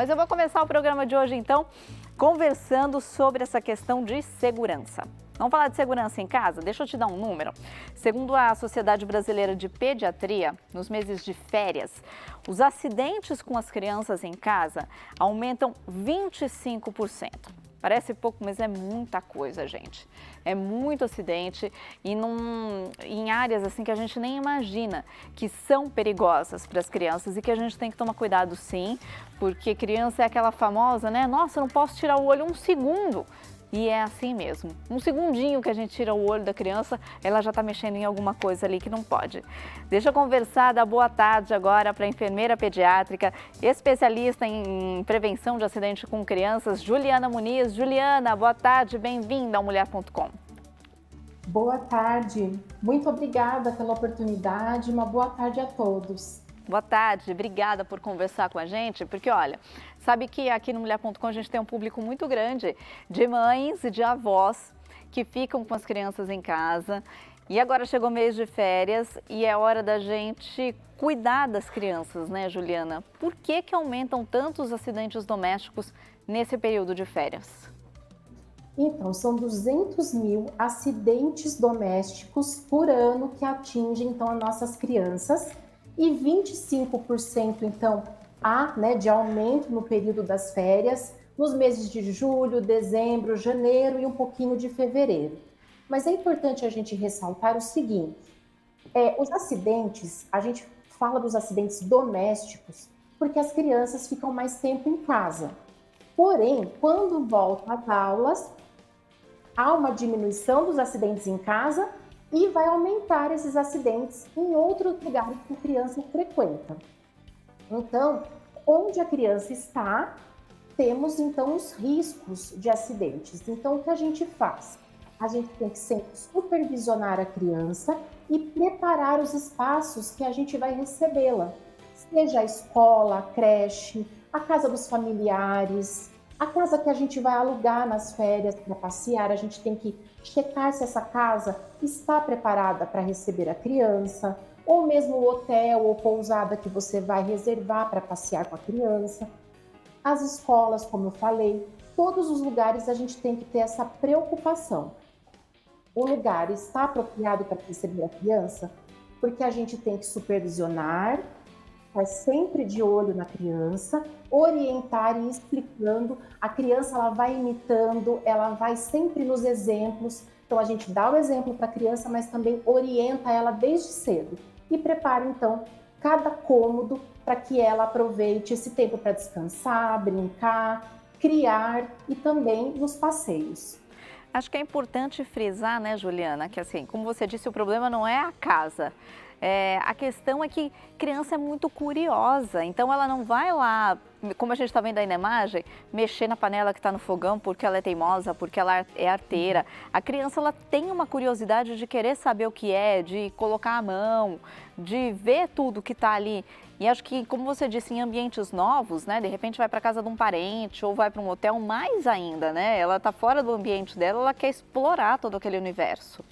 Mas eu vou começar o programa de hoje, então, conversando sobre essa questão de segurança. Vamos falar de segurança em casa? Deixa eu te dar um número. Segundo a Sociedade Brasileira de Pediatria, nos meses de férias, os acidentes com as crianças em casa aumentam 25%. Parece pouco, mas é muita coisa, gente. É muito acidente e em áreas assim que a gente nem imagina que são perigosas para as crianças e que a gente tem que tomar cuidado sim, porque criança é aquela famosa, né? Nossa, eu não posso tirar o olho um segundo. E é assim mesmo. Um segundinho que a gente tira o olho da criança, ela já está mexendo em alguma coisa ali que não pode. Deixa eu conversar, dar boa tarde agora para a enfermeira pediátrica, especialista em prevenção de acidente com crianças, Juliana Muniz. Juliana, boa tarde, bem-vinda ao Mulher.com. Boa tarde, muito obrigada pela oportunidade, uma boa tarde a todos. Boa tarde, obrigada por conversar com a gente, porque olha, sabe que aqui no Mulher.com a gente tem um público muito grande de mães e de avós que ficam com as crianças em casa e agora chegou o mês de férias e é hora da gente cuidar das crianças, né, Juliana? Por que aumentam tanto os acidentes domésticos nesse período de férias? Então, são 200 mil acidentes domésticos por ano que atingem então as nossas crianças e 25% então de aumento no período das férias, nos meses de julho, dezembro, janeiro e um pouquinho de fevereiro. Mas é importante a gente ressaltar o seguinte, os acidentes, a gente fala dos acidentes domésticos porque as crianças ficam mais tempo em casa. Porém, quando voltam às aulas, há uma diminuição dos acidentes em casa e vai aumentar esses acidentes em outros lugares que a criança frequenta. Então, onde a criança está, temos então os riscos de acidentes. Então, o que a gente faz? A gente tem que sempre supervisionar a criança e preparar os espaços que a gente vai recebê-la, seja a escola, a creche, a casa dos familiares, a casa que a gente vai alugar nas férias para passear. A gente tem que checar se essa casa está preparada para receber a criança, ou mesmo o hotel ou pousada que você vai reservar para passear com a criança. As escolas, como eu falei, todos os lugares a gente tem que ter essa preocupação. O lugar está apropriado para receber a criança? Porque a gente tem que supervisionar, estar sempre de olho na criança, orientar e explicando. A criança ela vai imitando, ela vai sempre nos exemplos. Então a gente dá o exemplo para a criança, mas também orienta ela desde cedo. E prepara então cada cômodo para que ela aproveite esse tempo para descansar, brincar, criar e também nos passeios. Acho que é importante frisar, né, Juliana, que assim, como você disse, o problema não é a casa. A questão é que criança é muito curiosa, então ela não vai lá, como a gente está vendo aí na imagem, mexer na panela que está no fogão porque ela é teimosa, porque ela é arteira. A criança ela tem uma curiosidade de querer saber o que é, de colocar a mão, de ver tudo que está ali. E acho que, como você disse, em ambientes novos, né, de repente vai para casa de um parente ou vai para um hotel, mais ainda, né? Ela está fora do ambiente dela, ela quer explorar todo aquele universo.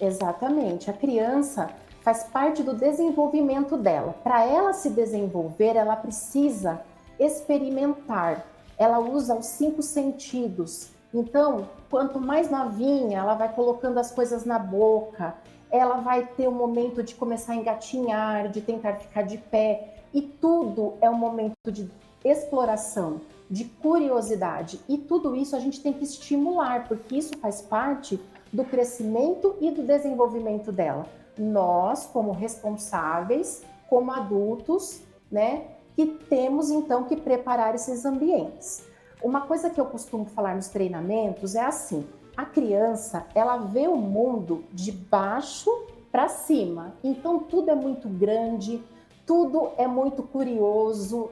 Exatamente. A criança faz parte do desenvolvimento dela. Para ela se desenvolver, ela precisa experimentar. Ela usa os 5 sentidos. Então, quanto mais novinha, ela vai colocando as coisas na boca, ela vai ter um momento de começar a engatinhar, de tentar ficar de pé. E tudo é um momento de exploração, de curiosidade. E tudo isso a gente tem que estimular, porque isso faz parte do crescimento e do desenvolvimento dela. Nós, como responsáveis, como adultos, né, que temos então que preparar esses ambientes. Uma coisa que eu costumo falar nos treinamentos é assim: a criança, ela vê o mundo de baixo para cima, então tudo é muito grande, tudo é muito curioso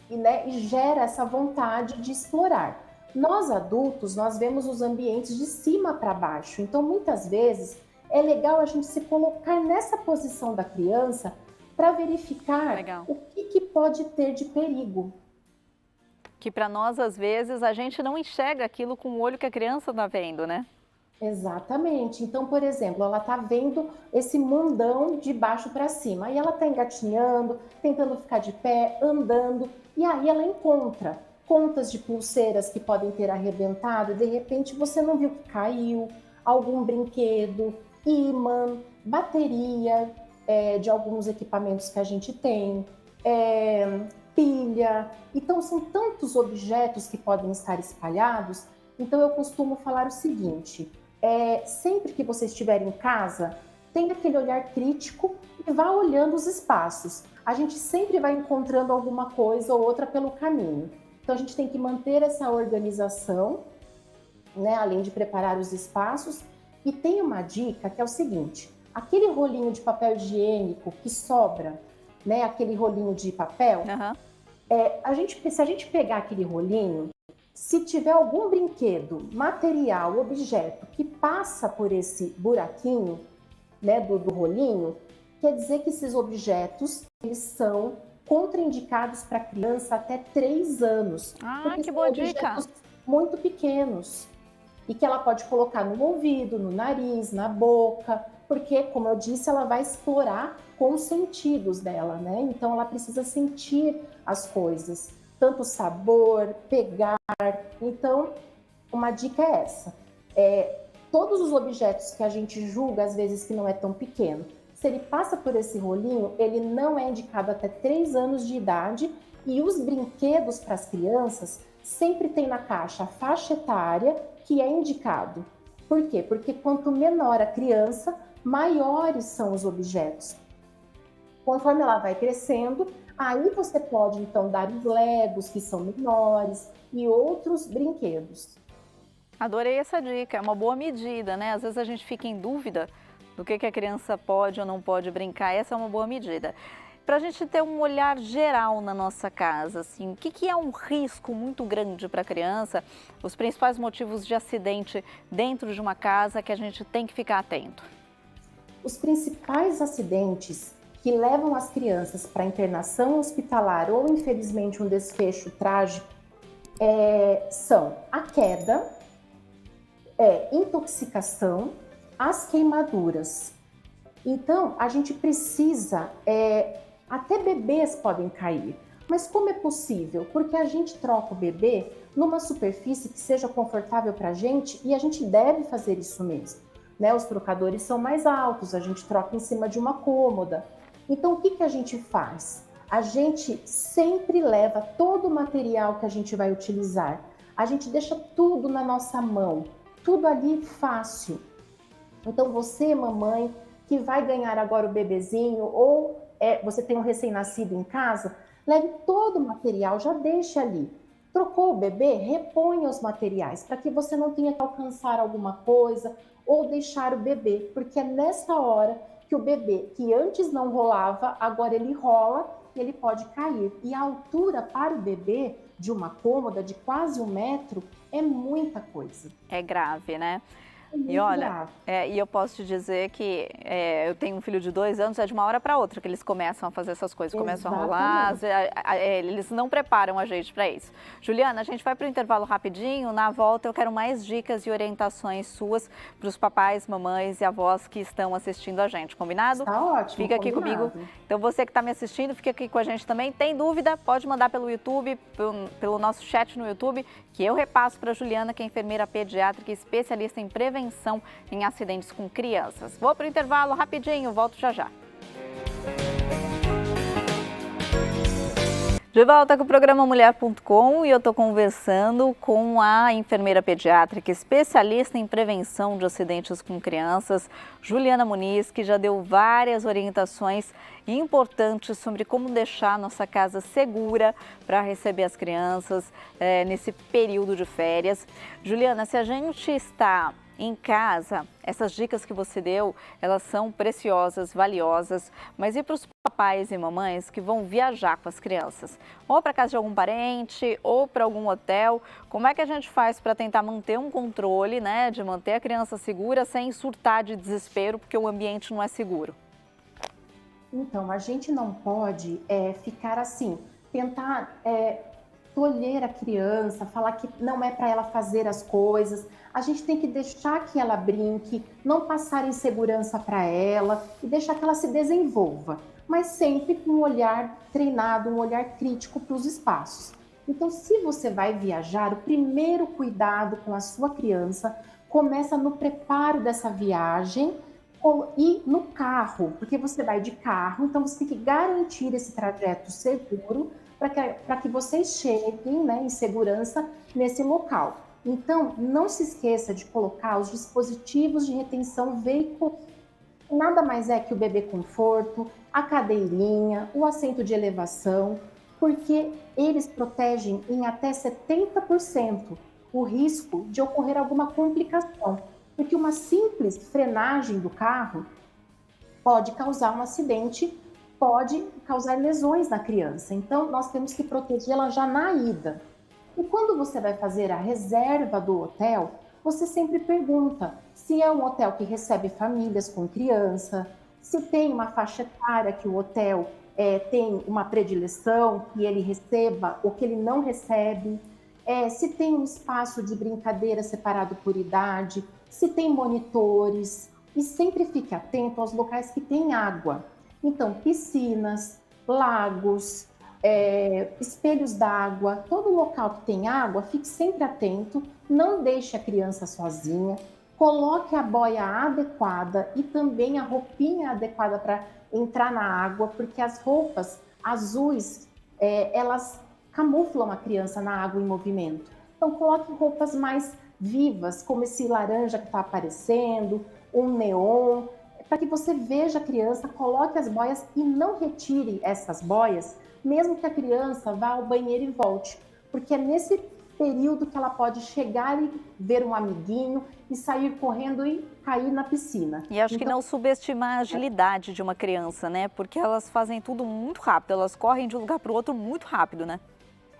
e gera essa vontade de explorar. Nós adultos, nós vemos os ambientes de cima para baixo, então muitas vezes é legal a gente se colocar nessa posição da criança para verificar o que pode ter de perigo. Que para nós, às vezes, a gente não enxerga aquilo com o olho que a criança está vendo, né? Exatamente. Então, por exemplo, ela está vendo esse mundão de baixo para cima. Aí ela está engatinhando, tentando ficar de pé, andando. E aí ela encontra contas de pulseiras que podem ter arrebentado. De repente você não viu que caiu, algum brinquedo, ímã, bateria de alguns equipamentos que a gente tem, pilha. Então, são tantos objetos que podem estar espalhados. Então, eu costumo falar o seguinte: sempre que você estiver em casa, tenha aquele olhar crítico e vá olhando os espaços. A gente sempre vai encontrando alguma coisa ou outra pelo caminho. Então, a gente tem que manter essa organização, né, além de preparar os espaços. E tem uma dica que é o seguinte: aquele rolinho de papel higiênico que sobra, né, aquele rolinho de papel, se a gente pegar aquele rolinho, se tiver algum brinquedo, material, objeto que passa por esse buraquinho, né, do rolinho, quer dizer que esses objetos eles são contraindicados para criança até 3 anos. Porque Que são boa dica! objetos muito pequenos e que ela pode colocar no ouvido, no nariz, na boca, porque, como eu disse, ela vai explorar com os sentidos dela, né? Então, ela precisa sentir as coisas, tanto sabor, pegar. Então, uma dica é essa. Todos os objetos que a gente julga, às vezes, que não é tão pequeno, se ele passa por esse rolinho, ele não é indicado até 3 anos de idade. E os brinquedos para as crianças sempre tem na caixa a faixa etária que é indicado. Por quê? Porque quanto menor a criança, maiores são os objetos. Conforme ela vai crescendo, aí você pode então dar os Legos, que são menores, e outros brinquedos. Adorei essa dica, é uma boa medida, né? Às vezes a gente fica em dúvida do que a criança pode ou não pode brincar, essa é uma boa medida. Para a gente ter um olhar geral na nossa casa, assim, o que é um risco muito grande para a criança, os principais motivos de acidente dentro de uma casa que a gente tem que ficar atento? Os principais acidentes que levam as crianças para internação hospitalar ou, infelizmente, um desfecho trágico são a queda, intoxicação, as queimaduras. Então, a gente precisa, até bebês podem cair. Mas como é possível? Porque a gente troca o bebê numa superfície que seja confortável para a gente e a gente deve fazer isso mesmo, né? Os trocadores são mais altos, a gente troca em cima de uma cômoda. Então, o que a gente faz? A gente sempre leva todo o material que a gente vai utilizar. A gente deixa tudo na nossa mão, tudo ali fácil. Então, você, mamãe, que vai ganhar agora o bebezinho, ou você tem um recém-nascido em casa, leve todo o material, já deixe ali. Trocou o bebê, reponha os materiais, para que você não tenha que alcançar alguma coisa ou deixar o bebê, porque é nessa hora que o bebê, que antes não rolava, agora ele rola e ele pode cair. E a altura para o bebê de uma cômoda de quase 1 metro é muita coisa. É grave, né? E olha, e eu posso te dizer que eu tenho um filho de 2 anos, é de uma hora para outra que eles começam a fazer essas coisas, começam a rolar, eles não preparam a gente para isso. Juliana, a gente vai para o intervalo rapidinho, na volta eu quero mais dicas e orientações suas para os papais, mamães e avós que estão assistindo a gente, combinado? Tá ótimo, fica aqui comigo. Então você que está me assistindo, fica aqui com a gente também. Tem dúvida? Pode mandar pelo YouTube, pelo nosso chat no YouTube, que eu repasso para a Juliana, que é enfermeira pediátrica e especialista em prevenção em acidentes com crianças. Vou para o intervalo rapidinho, volto já já. De volta com o programa Mulher.com e eu estou conversando com a enfermeira pediátrica especialista em prevenção de acidentes com crianças, Juliana Muniz, que já deu várias orientações importantes sobre como deixar a nossa casa segura para receber as crianças nesse período de férias. Juliana, se a gente está em casa, essas dicas que você deu, elas são preciosas, valiosas, mas e para os papais e mamães que vão viajar com as crianças? Ou para casa de algum parente, ou para algum hotel, como é que a gente faz para tentar manter um controle, né, de manter a criança segura sem surtar de desespero, porque o ambiente não é seguro? Então, a gente não pode ficar assim, tentar tolher a criança, falar que não é para ela fazer as coisas. a gente tem que deixar que ela brinque, não passar insegurança para ela e deixar que ela se desenvolva, mas sempre com um olhar treinado, um olhar crítico para os espaços. Então, se você vai viajar, o primeiro cuidado com a sua criança começa no preparo dessa viagem e no carro, porque você vai de carro, então você tem que garantir esse trajeto seguro para que vocês cheguem, né, em segurança nesse local. Então, não se esqueça de colocar os dispositivos de retenção veicular. Nada mais é que o bebê conforto, a cadeirinha, o assento de elevação, porque eles protegem em até 70% o risco de ocorrer alguma complicação. Porque uma simples frenagem do carro pode causar um acidente, pode causar lesões na criança. Então, nós temos que protegê-la já na ida. E quando você vai fazer a reserva do hotel, você sempre pergunta se é um hotel que recebe famílias com criança, se tem uma faixa etária que o hotel tem uma predileção, que ele receba ou que ele não recebe, se tem um espaço de brincadeira separado por idade, se tem monitores, e sempre fique atento aos locais que têm água. Então, piscinas, lagos, espelhos d'água, todo local que tem água, fique sempre atento, não deixe a criança sozinha, coloque a boia adequada e também a roupinha adequada para entrar na água, porque as roupas azuis, elas camuflam a criança na água em movimento. Então, coloque roupas mais vivas, como esse laranja que está aparecendo, um neon, para que você veja a criança, coloque as boias e não retire essas boias, mesmo que a criança vá ao banheiro e volte, porque é nesse período que ela pode chegar e ver um amiguinho e sair correndo e cair na piscina. E acho que não subestimar a agilidade de uma criança, né? Porque elas fazem tudo muito rápido, elas correm de um lugar para o outro muito rápido, né?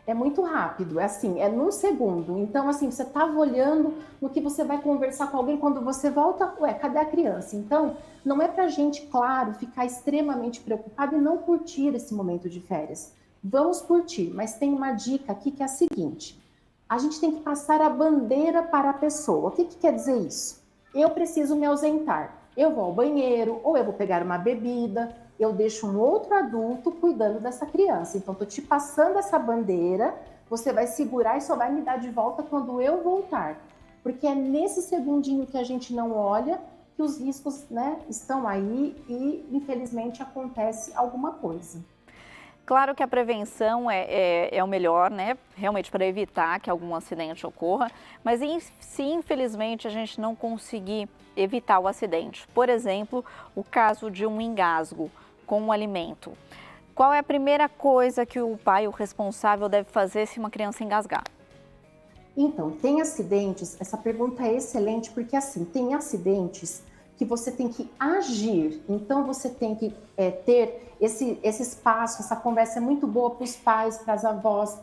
É muito rápido, é num segundo. Então, assim, você estava olhando no que você vai conversar com alguém, quando você volta, cadê a criança? Então, não é pra gente, claro, ficar extremamente preocupado e não curtir esse momento de férias. Vamos curtir, mas tem uma dica aqui que é a seguinte: a gente tem que passar a bandeira para a pessoa. O que quer dizer isso? Eu preciso me ausentar. Eu vou ao banheiro, ou eu vou pegar uma bebida, eu deixo um outro adulto cuidando dessa criança. Então, estou te passando essa bandeira, você vai segurar e só vai me dar de volta quando eu voltar. Porque é nesse segundinho que a gente não olha que os riscos, né, estão aí e, infelizmente, acontece alguma coisa. Claro que a prevenção é o melhor, né? Realmente para evitar que algum acidente ocorra, mas se infelizmente a gente não conseguir evitar o acidente, por exemplo, o caso de um engasgo com um alimento, qual é a primeira coisa que o pai, o responsável, deve fazer se uma criança engasgar? Então, tem acidentes, essa pergunta é excelente, porque assim, tem acidentes que você tem que agir, então você tem que ter esse espaço, essa conversa é muito boa para os pais, para as avós,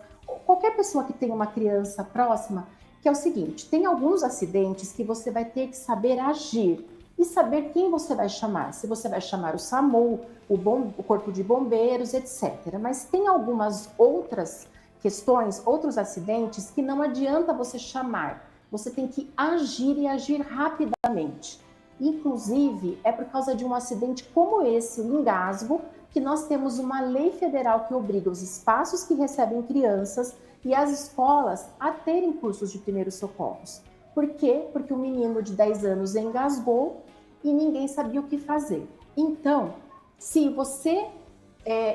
qualquer pessoa que tenha uma criança próxima, que é o seguinte: tem alguns acidentes que você vai ter que saber agir e saber quem você vai chamar, se você vai chamar o SAMU, o Corpo de Bombeiros, etc. Mas tem algumas outras questões, outros acidentes que não adianta você chamar, você tem que agir e agir rapidamente. Inclusive, é por causa de um acidente como esse, o engasgo, que nós temos uma lei federal que obriga os espaços que recebem crianças e as escolas a terem cursos de primeiros socorros. Por quê? Porque o menino de 10 anos engasgou e ninguém sabia o que fazer. Então, se você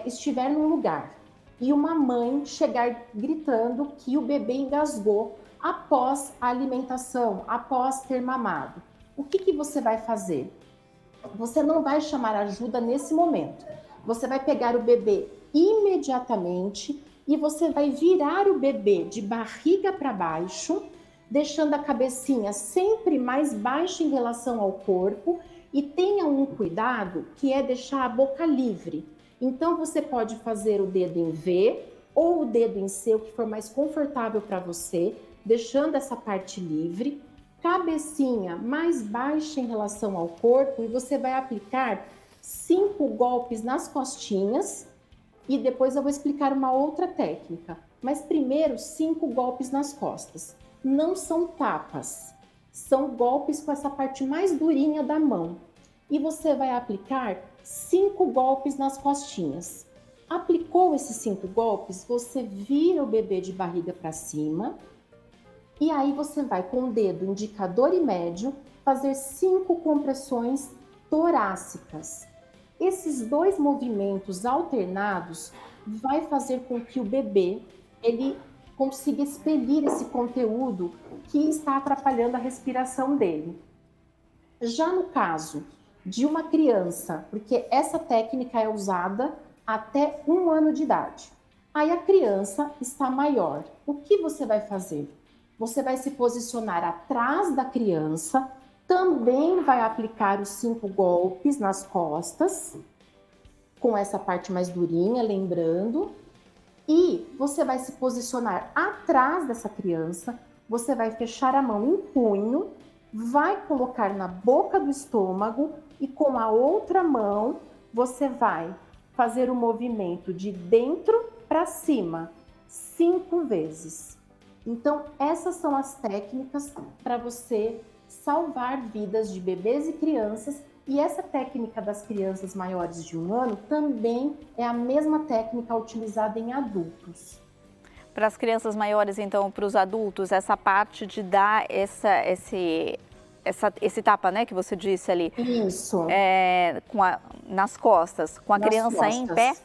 estiver num lugar e uma mãe chegar gritando que o bebê engasgou após a alimentação, após ter mamado, o que você vai fazer? Você não vai chamar ajuda nesse momento. Você vai pegar o bebê imediatamente e você vai virar o bebê de barriga para baixo, deixando a cabecinha sempre mais baixa em relação ao corpo, e tenha um cuidado que é deixar a boca livre. Então você pode fazer o dedo em V ou o dedo em C, o que for mais confortável para você, deixando essa parte livre, cabecinha mais baixa em relação ao corpo, e você vai aplicar 5 golpes nas costinhas, e depois eu vou explicar uma outra técnica. Mas primeiro, 5 golpes nas costas. Não são tapas. São golpes com essa parte mais durinha da mão. E você vai aplicar 5 golpes nas costinhas. Aplicou esses 5 golpes, você vira o bebê de barriga para cima. E aí você vai com o dedo indicador e médio fazer 5 compressões torácicas. Esses 2 movimentos alternados vai fazer com que o bebê ele consiga expelir esse conteúdo que está atrapalhando a respiração dele. Já no caso de uma criança, porque essa técnica é usada até 1 ano de idade. Aí a criança está maior. O que você vai fazer? Você vai se posicionar atrás da criança, também vai aplicar os 5 golpes nas costas, com essa parte mais durinha, lembrando. E você vai se posicionar atrás dessa criança, você vai fechar a mão em punho, vai colocar na boca do estômago e com a outra mão você vai fazer o movimento de dentro para cima, 5 vezes. Então, essas são as técnicas para você salvar vidas de bebês e crianças. E essa técnica das crianças maiores de 1 ano também é a mesma técnica utilizada em adultos. Para as crianças maiores, então, para os adultos, essa parte de dar esse tapa, né, que você disse ali. Isso. Nas costas, com a criança em pé?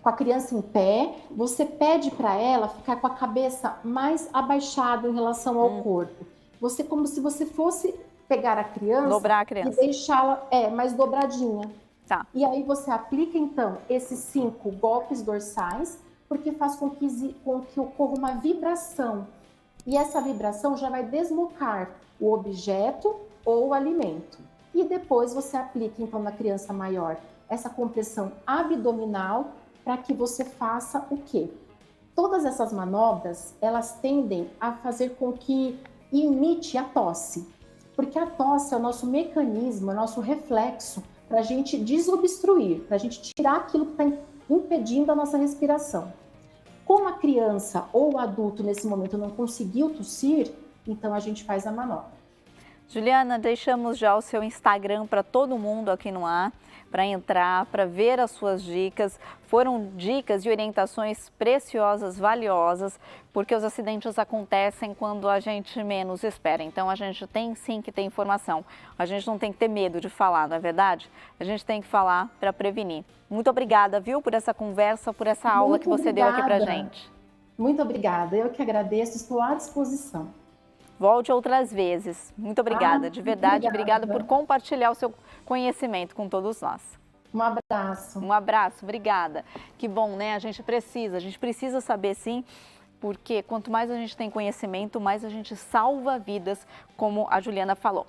Com a criança em pé, você pede para ela ficar com a cabeça mais abaixada em relação ao corpo. Você, como se você fosse pegar a criança, dobrar a criança e deixá-la mais dobradinha. Tá. E aí você aplica então esses 5 golpes dorsais, porque faz com que ocorra uma vibração. E essa vibração já vai deslocar o objeto ou o alimento. E depois você aplica então na criança maior essa compressão abdominal para que você faça o quê? Todas essas manobras, elas tendem a fazer com que imite a tosse. Porque a tosse é o nosso mecanismo, é o nosso reflexo para a gente desobstruir, para a gente tirar aquilo que está impedindo a nossa respiração. Como a criança ou o adulto nesse momento não conseguiu tossir, então a gente faz a manobra. Juliana, deixamos já o seu Instagram para todo mundo aqui no ar, para entrar, para ver as suas dicas. Foram dicas e orientações preciosas, valiosas, porque os acidentes acontecem quando a gente menos espera. Então a gente tem sim que ter informação. A gente não tem que ter medo de falar, não é verdade? A gente tem que falar para prevenir. Muito obrigada, viu, por essa conversa, por essa aula que você deu aqui para gente. Muito obrigada. Eu que agradeço, estou à disposição. Volte outras vezes. Muito obrigada, de verdade. Obrigada por compartilhar o seu conhecimento com todos nós. Um abraço. Um abraço, obrigada. Que bom, né? A gente precisa saber sim, porque quanto mais a gente tem conhecimento, mais a gente salva vidas, como a Juliana falou.